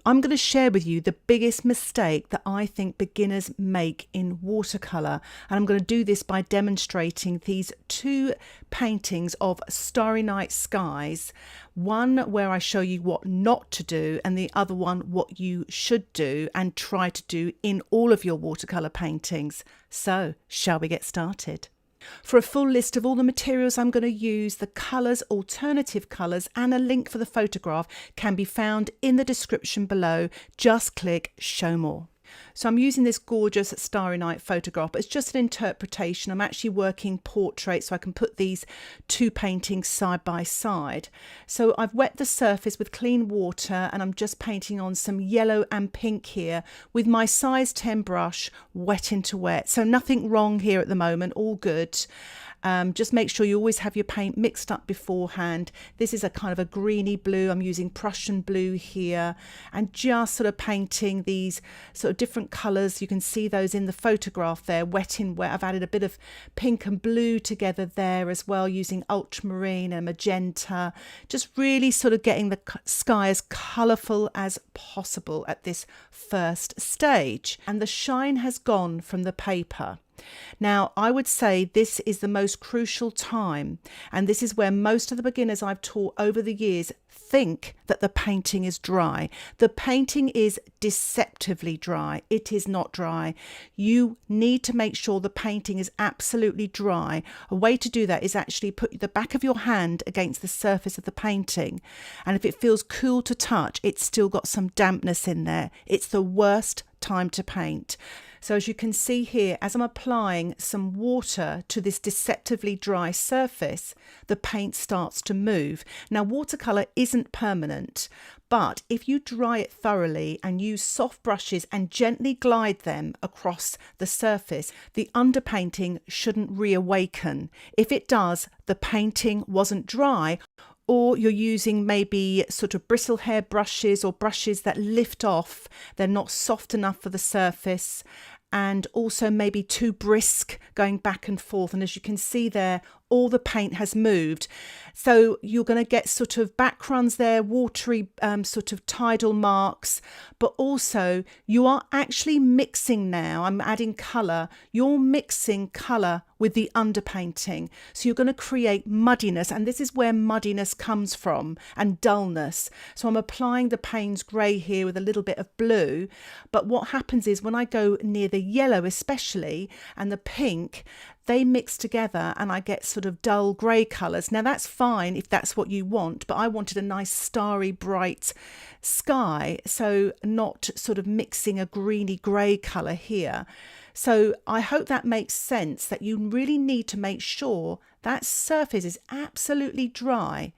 I'm going to share with you the biggest mistake that I think beginners make in watercolour, and I'm going to do this by demonstrating these two paintings of Starry Night Skies, one where I show you what not to do and the other one what you should do and try to do in all of your watercolour paintings. So, shall we get started? For a full list of all the materials I'm going to use, the colours, alternative colours and a link for the photograph can be found in the description below. Just click Show More. So I'm using this gorgeous Starry Night photograph, but it's just an interpretation. I'm actually working portrait, so I can put these two paintings side by side. So I've wet the surface with clean water and I'm just painting on some yellow and pink here with my size 10 brush, wet into wet. So nothing wrong here at the moment, all good. Just make sure you always have your paint mixed up beforehand. This is a kind of a greeny blue. I'm using Prussian blue here and just sort of painting these sort of different colours. You can see those in the photograph there, wet in wet. I've added a bit of pink and blue together there as well, using ultramarine and magenta. Just really sort of getting the sky as colourful as possible at this first stage. And the shine has gone from the paper. Now, I would say this is the most crucial time, and this is where most of the beginners I've taught over the years think that the painting is dry. The painting is deceptively dry. It is not dry. You need to make sure the painting is absolutely dry. A way to do that is actually put the back of your hand against the surface of the painting, and if it feels cool to touch, it's still got some dampness in there. It's the worst time to paint. So as you can see here, as I'm applying some water to this deceptively dry surface, the paint starts to move. Now, watercolour isn't permanent, but if you dry it thoroughly and use soft brushes and gently glide them across the surface, the underpainting shouldn't reawaken. If it does, the painting wasn't dry, or you're using maybe sort of bristle hair brushes or brushes that lift off. They're not soft enough for the surface, and also maybe too brisk going back and forth. And as you can see there, all the paint has moved. So you're going to get sort of backgrounds there, watery sort of tidal marks, but also you are actually mixing now. I'm adding colour. You're mixing colour with the underpainting. So you're going to create muddiness, and this is where muddiness comes from, and dullness. So I'm applying the Payne's grey here with a little bit of blue, but what happens is when I go near the yellow especially and the pink, they mix together and I get sort of dull grey colours. Now that's fine if that's what you want, but I wanted a nice starry bright sky, so not sort of mixing a greeny grey colour here. So I hope that makes sense, that you really need to make sure that surface is absolutely dry.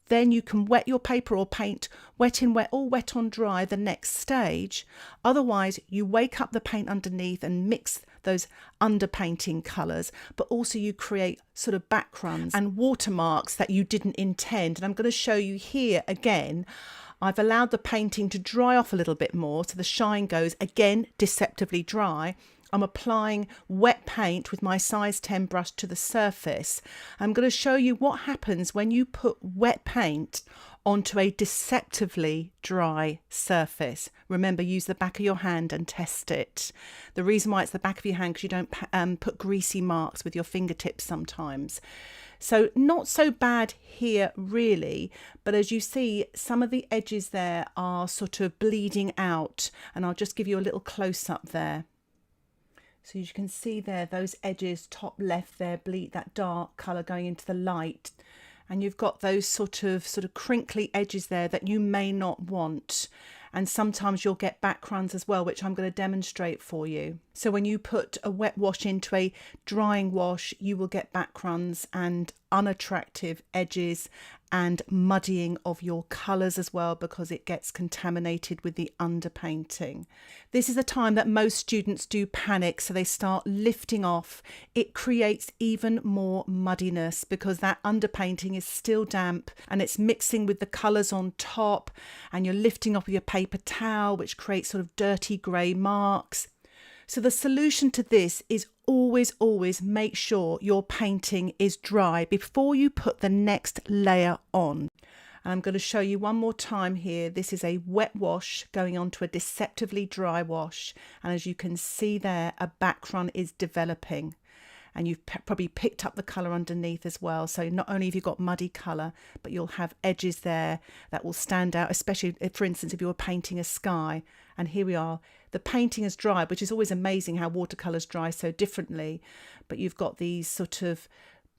Then you can wet your paper or paint wet in wet or wet on dry the next stage. Otherwise, you wake up the paint underneath and mix those underpainting colours, but also you create sort of backgrounds and watermarks that you didn't intend. And I'm going to show you here again. I've allowed the painting to dry off a little bit more, so the shine goes again deceptively dry. I'm applying wet paint with my size 10 brush to the surface. I'm going to show you what happens when you put wet paint onto a deceptively dry surface. Remember, use the back of your hand and test it. The reason why it's the back of your hand, because you don't put greasy marks with your fingertips sometimes. So not so bad here really, but as you see, some of the edges there are sort of bleeding out, and I'll just give you a little close up there. So you can see there, those edges, top left there, bleed that dark colour going into the light. And you've got those sort of crinkly edges there that you may not want. And sometimes you'll get backgrounds as well, which I'm going to demonstrate for you. So when you put a wet wash into a drying wash, you will get backgrounds and unattractive edges and muddying of your colours as well, because it gets contaminated with the underpainting. This is a time that most students do panic, so they start lifting off. It creates even more muddiness because that underpainting is still damp and it's mixing with the colours on top, and you're lifting off with your paper towel, which creates sort of dirty grey marks. So the solution to this is always make sure your painting is dry before you put the next layer on. And I'm going to show you one more time here. This is a wet wash going on to a deceptively dry wash. And as you can see there, a back run is developing. And you've probably picked up the colour underneath as well. So not only have you got muddy colour, but you'll have edges there that will stand out, especially if, for instance, if you were painting a sky. And here we are. The painting has dried, which is always amazing how watercolours dry so differerently. But you've got these sort of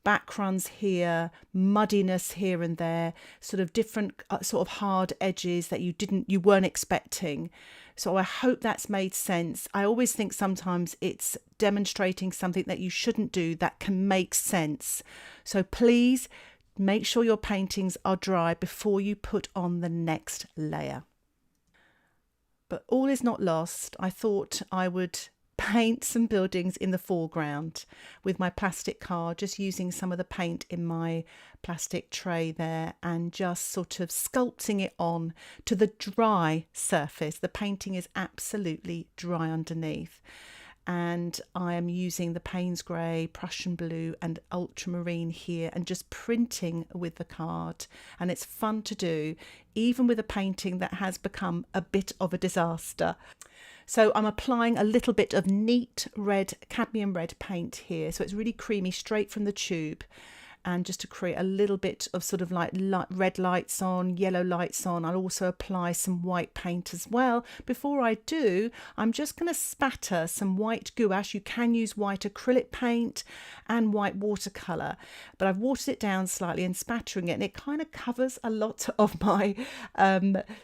back runs here, muddiness here and there, sort of different sort of hard edges that you weren't expecting. So I hope that's made sense. I always think sometimes it's demonstrating something that you shouldn't do that can make sense. So please make sure your paintings are dry before you put on the next layer. But all is not lost. I thought I would paint some buildings in the foreground with my plastic card, just using some of the paint in my plastic tray there and just sort of sculpting it on to the dry surface. The painting is absolutely dry underneath. And I am using the Payne's Grey, Prussian Blue and Ultramarine here and just printing with the card. And it's fun to do, even with a painting that has become a bit of a disaster. So I'm applying a little bit of neat red, cadmium red paint here. So it's really creamy, straight from the tube. And just to create a little bit of sort of like red lights on, yellow lights on. I'll also apply some white paint as well. Before I do, I'm just going to spatter some white gouache. You can use white acrylic paint and white watercolour, but I've watered it down slightly and spattering it, and it kind of covers a lot of my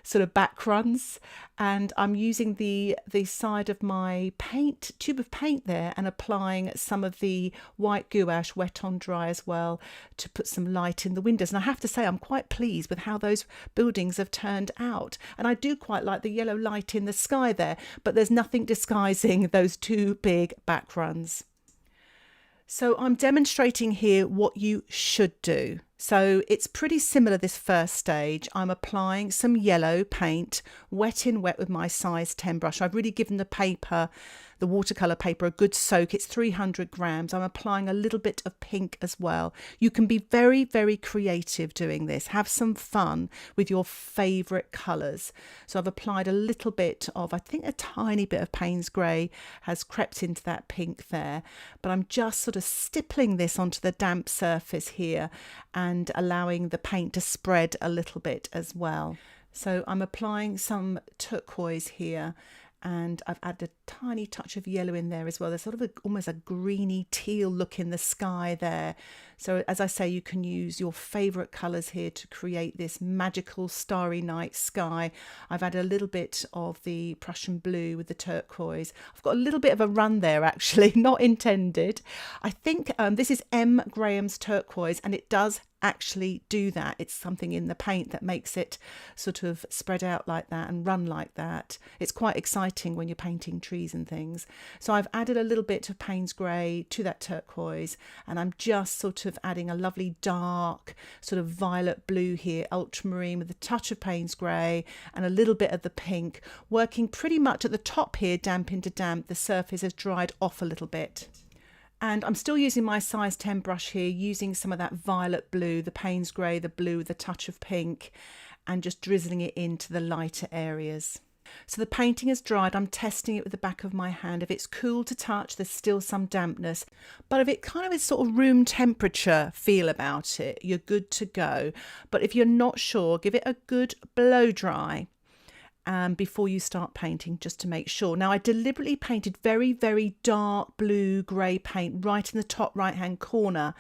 sort of back runs. And I'm using the side of my tube of paint there and applying some of the white gouache wet on dry as well to put some light in the windows. And I have to say, I'm quite pleased with how those buildings have turned out. And I do quite like the yellow light in the sky there, but there's nothing disguising those two big back runs. So I'm demonstrating here what you should do. So it's pretty similar this first stage. I'm applying some yellow paint, wet in wet with my size 10 brush. I've really given the paper, the watercolour paper, a good soak. It's 300 grams. I'm applying a little bit of pink as well. You can be very, very creative doing this. Have some fun with your favourite colours. So I've applied a little bit of, I think a tiny bit of Payne's Grey has crept into that pink there. But I'm just sort of stippling this onto the damp surface here and allowing the paint to spread a little bit as well. So I'm applying some turquoise here, and I've added a tiny touch of yellow in there as well. There's sort of almost a greeny teal look in the sky there. So as I say, you can use your favourite colours here to create this magical starry night sky. I've added a little bit of the Prussian blue with the turquoise. I've got a little bit of a run there actually, not intended. I think this is M. Graham's turquoise, and it does actually do that. It's something in the paint that makes it sort of spread out like that and run like that. It's quite exciting when you're painting trees and things. So I've added a little bit of Payne's Grey to that turquoise, and I'm just sort of adding a lovely dark sort of violet blue here, ultramarine with a touch of Payne's Grey and a little bit of the pink, working pretty much at the top here, damp into damp. The surface has dried off a little bit. And I'm still using my size 10 brush here, using some of that violet blue, the Payne's Grey, the blue, the touch of pink, and just drizzling it into the lighter areas. So the painting is dried. I'm testing it with the back of my hand. If it's cool to touch, there's still some dampness. But if it kind of is sort of room temperature feel about it, you're good to go. But if you're not sure, give it a good blow dry before you start painting, just to make sure. Now I deliberately painted very, very dark blue grey paint right in the top right hand corner,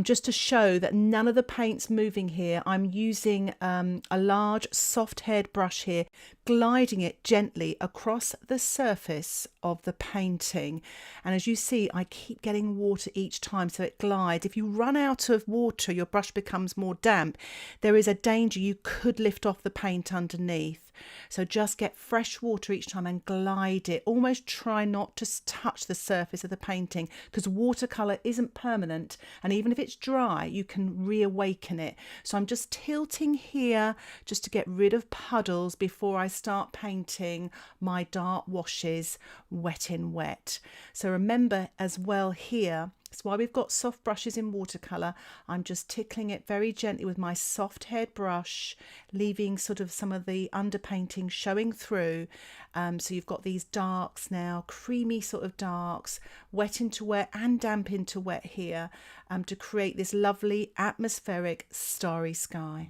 just to show that none of the paint's moving here. I'm using a large soft haired brush here, gliding it gently across the surface of the painting. And as you see, I keep getting water each time, so it glides. If you run out of water, your brush becomes more damp. There is a danger you could lift off the paint underneath. So just get fresh water each time and glide it. Almost try not to touch the surface of the painting, because watercolour isn't permanent, and even if it's dry, you can reawaken it. So I'm just tilting here just to get rid of puddles before I start painting my dark washes wet in wet. So remember as well here, So while we've got soft brushes in watercolour, I'm just tickling it very gently with my soft haired brush, leaving sort of some of the underpainting showing through. So you've got these darks now, creamy sort of darks, wet into wet and damp into wet here, to create this lovely atmospheric starry sky.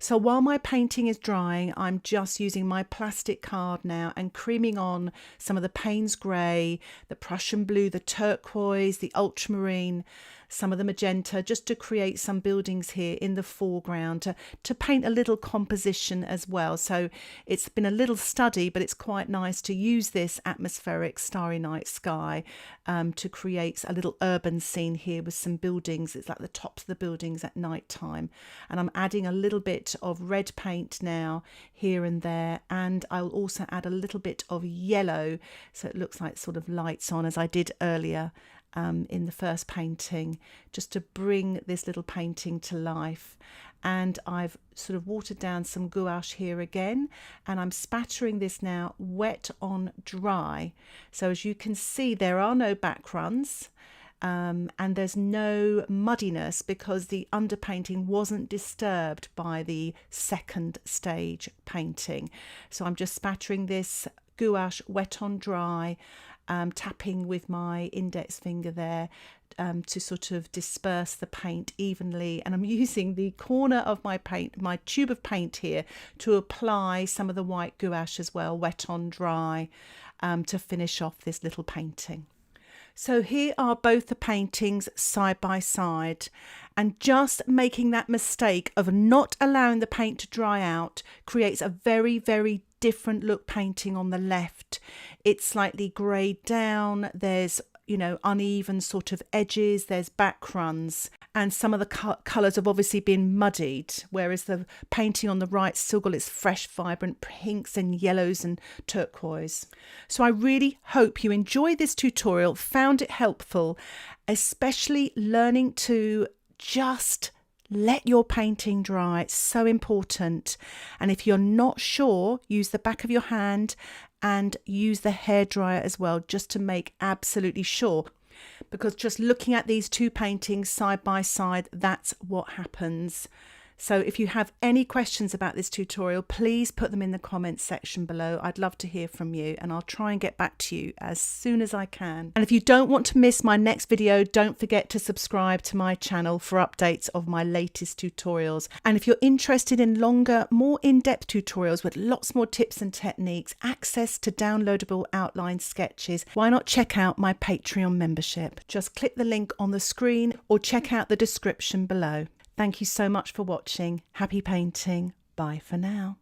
So while my painting is drying, I'm just using my plastic card now and creaming on some of the Payne's grey, the Prussian blue, the turquoise, the ultramarine, some of the magenta, just to create some buildings here in the foreground, to paint a little composition as well. So it's been a little study, but it's quite nice to use this atmospheric starry night sky to create a little urban scene here with some buildings. It's like the tops of the buildings at night time. And I'm adding a little bit of red paint now here and there, and I'll also add a little bit of yellow so it looks like sort of lights on, as I did earlier in the first painting, just to bring this little painting to life. And I've sort of watered down some gouache here again, and I'm spattering this now wet on dry. So as you can see, there are no back runs. And there's no muddiness because the underpainting wasn't disturbed by the second stage painting. So I'm just spattering this gouache wet on dry, tapping with my index finger there to sort of disperse the paint evenly. And I'm using the corner of my tube of paint here to apply some of the white gouache as well, wet on dry, to finish off this little painting. So here are both the paintings side by side, and just making that mistake of not allowing the paint to dry out creates a very, very different look painting on the left. It's slightly greyed down, there's uneven sort of edges, there's back runs, and some of the colours have obviously been muddied, whereas the painting on the right still got its fresh, vibrant pinks and yellows and turquoise. So I really hope you enjoyed this tutorial, found it helpful, especially learning to just let your painting dry. It's so important. And if you're not sure, use the back of your hand and use the hairdryer as well, just to make absolutely sure. Because just looking at these two paintings side by side, that's what happens. So if you have any questions about this tutorial, please put them in the comments section below. I'd love to hear from you, and I'll try and get back to you as soon as I can. And if you don't want to miss my next video, don't forget to subscribe to my channel for updates of my latest tutorials. And if you're interested in longer, more in-depth tutorials with lots more tips and techniques, access to downloadable outline sketches, why not check out my Patreon membership? Just click the link on the screen or check out the description below. Thank you so much for watching. Happy painting. Bye for now.